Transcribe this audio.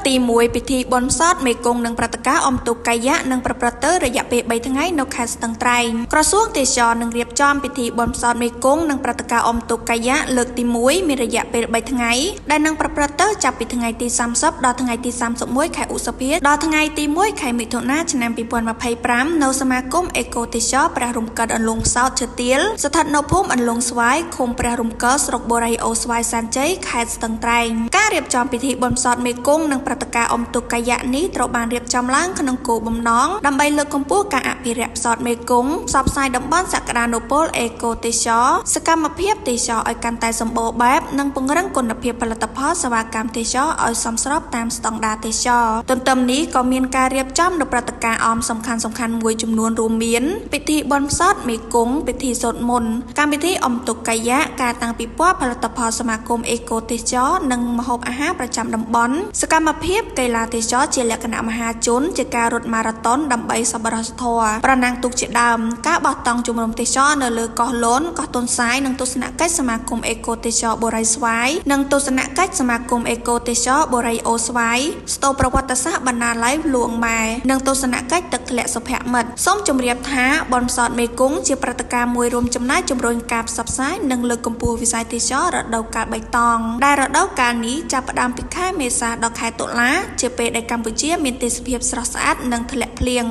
ទី1ពិធីបុណ្យសតមេគង្គនិងព្រឹត្តិការណ៍អមទុកកាយៈនិងប្រព្រឹត្តទៅរយៈពេល3ថ្ងៃនៅខេត្តស្ទឹងត្រែងក្រសួងទេសចរនឹងរៀបចំពិធីបុណ្យសតមេគង្គនិងព្រឹត្តិការណ៍អមទុកកាយៈលើកទី1មានរយៈពេល3ថ្ងៃដែលនឹងប្រព្រឹត្តទៅចាប់ពីថ្ងៃទី30ដល់ថ្ងៃទី31ខែឧសភាដល់ថ្ងៃទី1ខែមិថុនាឆ្នាំ2025នៅសមាគមអេកូទេសចរព្រះរំកិតអន្លង់ផ្សោតឈើទាលស្ថិតនៅភូមិអន្លង់ស្វាយឃុំព្រះរំកិតស្រុកបូរីអូស្វាយសានជ័យខេត្តស្ទឹងត្រែងការរៀបចំពិធីបុណ្យសតមេគង្គនិងព្រឹត្តិការណ៍អមទុកកាយៈនេះត្រូវបានរៀបចំឡើងក្នុងគោលបំណងដើម្បីលើកកម្ពស់ការអភិរក្សផ្សោតមេគង្គផ្សព្វផ្សាយតំបន់សក្តានុពលអេកូទេសចរសកម្មភាពទេសចរឲ្យកាន់តែសម្បូរបែបនិងពង្រឹងគុណភាពផលិតផលសេវាកម្មទេសចរឲ្យសមស្របតាមស្តង់ដារទេសចរទន្ទឹមនេះក៏មានការរៀបចំនូវព្រឹត្តិការណ៍អមសំខាន់មួយចំនួនរួមមានពិធីបុណ្យសតមេគង្គពិធីសូត្រមន្តកម្មវិធីអមទុកកាយៈការតាំងពិព័រណ៍ផលិតផលសមាគមអេកូទេសចរនិងម្ហូបអាហារប្រចាំតំបន់សកម្មភាពកីឡាទេសចរជាលក្ខណៈមហាជនជាការរត់ម៉ារ៉ាតុនដើម្បីសប្បុរសធម៌ប្រណាំងទូកជាដើមការបោះតង់ជំរំទេសចរនៅលើកោះលូនកោះទុនសាយនិងទស្សនកិច្ចសមាគមអេកូទេសចរបូរីស្វាយនិងទស្សនកិច្ចសមាគមអេកូទេសចរបូរីអូស្វាយស្ទូប្រវត្តិសាស្ត្របណ្ណាល័យលួងម៉ែនិងទស្សនកិច្ចទឹកធ្លាក់សុភមិត្តសូមជម្រាបថាបុណ្យសតមេគង្គជាព្រឹត្តិការណ៍មួយរួមចំណែកជំរុញការផ្សព្វផ្សាយនិងលើកកម្ពស់វិស័យទេសចររដូវកាលបៃតងដែលរដូវកាលនេះចាប់ផ្ដើមពីខែមេសាដល់ខែតុលាជាពេលដែលកម្ពុជាមានទេសភាពស្រស់ស្អាតនិងធ្លាក់ភ្លៀង